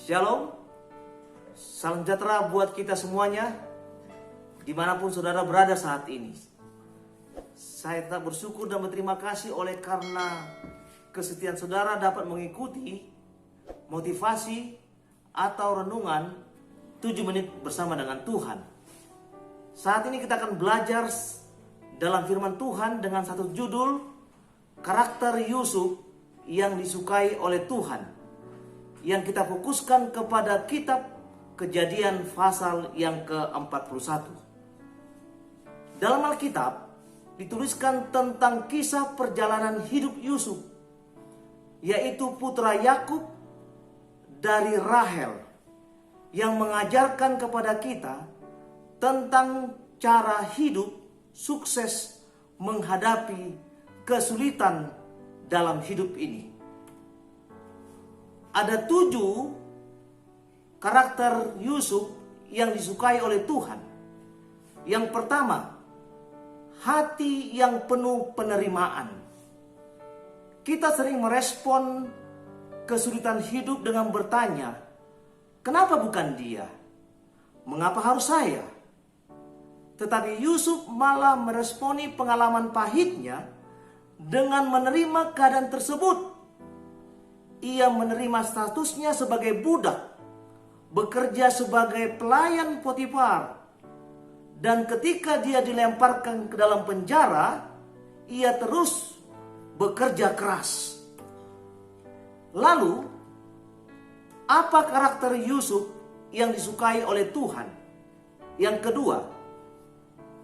Shalom, salam sejahtera buat kita semuanya, dimanapun saudara berada saat ini. Saya tetap bersyukur dan berterima kasih oleh karena kesetiaan saudara dapat mengikuti motivasi atau renungan 7 menit bersama dengan Tuhan. Saat ini kita akan belajar dalam firman Tuhan dengan satu judul, karakter Yusuf yang disukai oleh Tuhan, yang kita fokuskan kepada kitab Kejadian pasal yang ke-41. Dalam Alkitab dituliskan tentang kisah perjalanan hidup Yusuf, yaitu putra Yakub dari Rahel, yang mengajarkan kepada kita tentang cara hidup sukses menghadapi kesulitan dalam hidup ini. Ada 7 karakter Yusuf yang disukai oleh Tuhan. Yang pertama, hati yang penuh penerimaan. Kita sering merespon kesulitan hidup dengan bertanya, kenapa bukan dia? Mengapa harus saya? Tetapi Yusuf malah meresponi pengalaman pahitnya dengan menerima keadaan tersebut. Ia menerima statusnya sebagai budak, bekerja sebagai pelayan Potifar. Dan ketika dia dilemparkan ke dalam penjara, ia terus bekerja keras. Lalu, apa karakter Yusuf yang disukai oleh Tuhan? Yang kedua,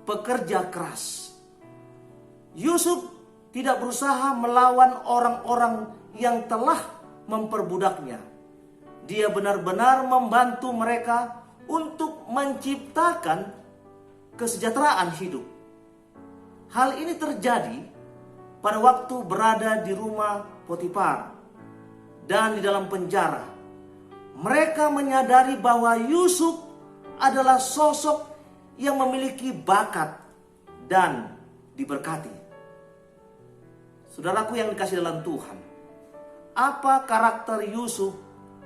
pekerja keras. Yusuf tidak berusaha melawan orang-orang yang telah memperbudaknya. Dia benar-benar membantu mereka untuk menciptakan kesejahteraan hidup. Hal ini terjadi pada waktu berada di rumah Potifar dan di dalam penjara. Mereka menyadari bahwa Yusuf adalah sosok yang memiliki bakat dan diberkati. Saudaraku yang dikasihi dalam Tuhan, apa karakter Yusuf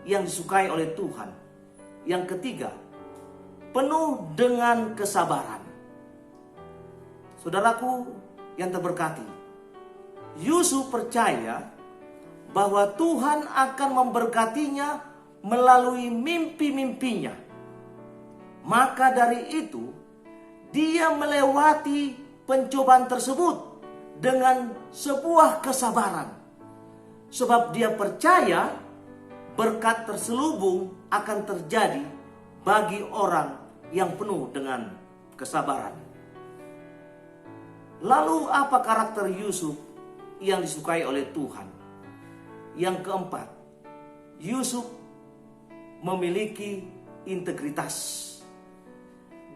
yang disukai oleh Tuhan? Yang ketiga, penuh dengan kesabaran. Saudaraku yang terberkati, Yusuf percaya bahwa Tuhan akan memberkatinya melalui mimpi-mimpinya. Maka dari itu, dia melewati pencobaan tersebut dengan sebuah kesabaran. Sebab dia percaya berkat terselubung akan terjadi bagi orang yang penuh dengan kesabaran. Lalu apa karakter Yusuf yang disukai oleh Tuhan? Yang keempat, Yusuf memiliki integritas.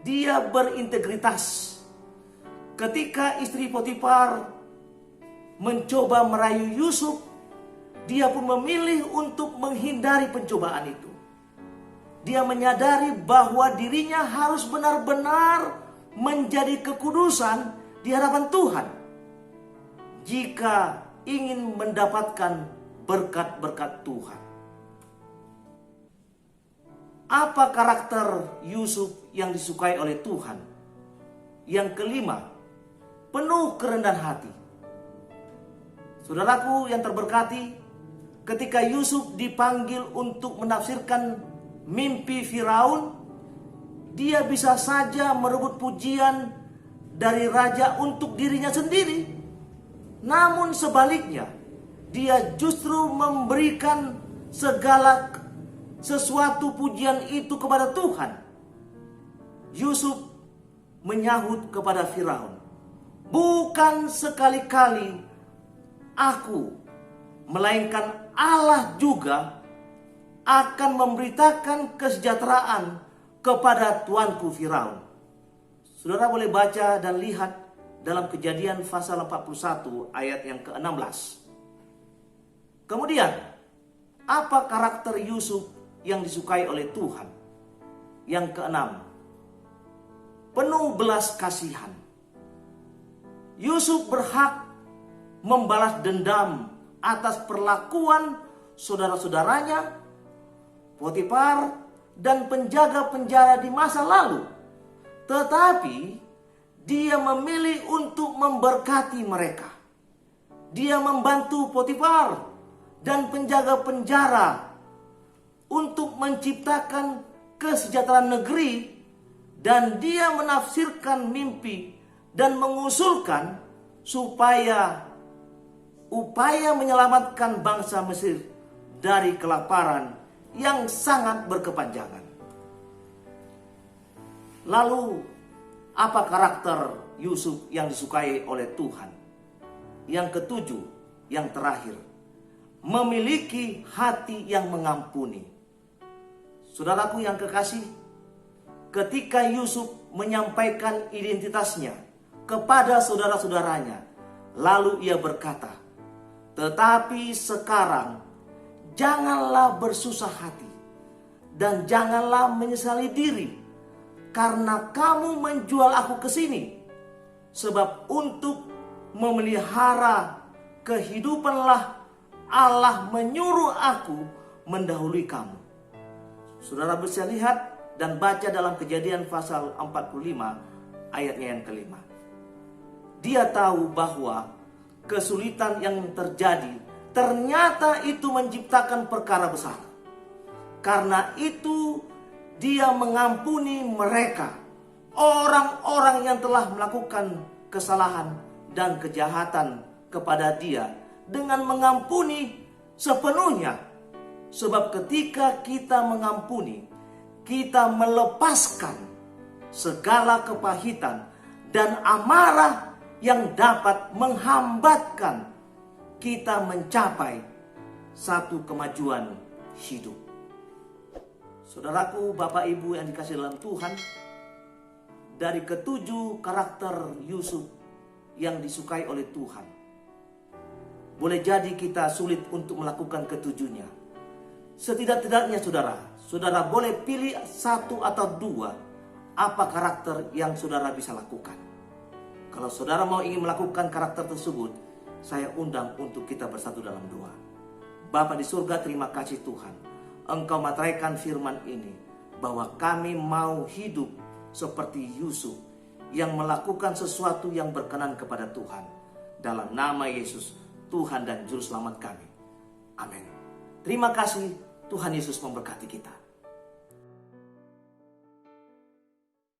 Dia berintegritas. Ketika istri Potifar mencoba merayu Yusuf, dia pun memilih untuk menghindari pencobaan itu. Dia menyadari bahwa dirinya harus benar-benar menjadi kekudusan di hadapan Tuhan jika ingin mendapatkan berkat-berkat Tuhan. Apa karakter Yusuf yang disukai oleh Tuhan? Yang kelima, penuh kerendahan hati. Saudaraku yang terberkati, ketika Yusuf dipanggil untuk menafsirkan mimpi Firaun, dia bisa saja merebut pujian dari raja untuk dirinya sendiri. Namun sebaliknya, dia justru memberikan segala sesuatu pujian itu kepada Tuhan. Yusuf menyahut kepada Firaun, bukan sekali-kali aku, melainkan Allah juga akan memberitakan kesejahteraan kepada tuanku Firaun. Saudara boleh baca dan lihat dalam Kejadian pasal 41 ayat yang ke-16. Kemudian, apa karakter Yusuf yang disukai oleh Tuhan? Yang keenam, penuh belas kasihan. Yusuf berhak membalas dendam atas perlakuan saudara-saudaranya Potifar dan penjaga penjara di masa lalu. Tetapi dia memilih untuk memberkati mereka. Dia membantu Potifar dan penjaga penjara untuk menciptakan kesejahteraan negeri, dan dia menafsirkan mimpi dan mengusulkan supaya upaya menyelamatkan bangsa Mesir dari kelaparan yang sangat berkepanjangan. Lalu, apa karakter Yusuf yang disukai oleh Tuhan? Yang ketujuh, yang terakhir, memiliki hati yang mengampuni. Saudaraku yang kekasih, ketika Yusuf menyampaikan identitasnya kepada saudara-saudaranya, lalu ia berkata, "Tetapi sekarang janganlah bersusah hati dan janganlah menyesali diri, karena kamu menjual aku ke sini. Sebab untuk memelihara kehidupanlah Allah menyuruh aku mendahului kamu." Saudara bisa lihat dan baca dalam Kejadian pasal 45 ayatnya yang kelima. Dia tahu bahwa kesulitan yang terjadi ternyata itu menciptakan perkara besar. Karena itu dia mengampuni mereka, orang-orang yang telah melakukan kesalahan dan kejahatan kepada dia, dengan mengampuni sepenuhnya. Sebab ketika kita mengampuni, kita melepaskan segala kepahitan dan amarah yang dapat menghambatkan kita mencapai satu kemajuan hidup. Saudaraku, Bapak Ibu yang dikasihi dalam Tuhan, dari ketujuh karakter Yusuf yang disukai oleh Tuhan, boleh jadi kita sulit untuk melakukan ketujuhnya. Setidak-tidaknya saudara boleh pilih satu atau dua apa karakter yang saudara bisa lakukan. Kalau saudara mau ingin melakukan karakter tersebut, saya undang untuk kita bersatu dalam doa. Bapa di surga, terima kasih Tuhan. Engkau materaikan firman ini, bahwa kami mau hidup seperti Yusuf yang melakukan sesuatu yang berkenan kepada Tuhan. Dalam nama Yesus, Tuhan dan Juru Selamat kami. Amin. Terima kasih, Tuhan Yesus memberkati kita.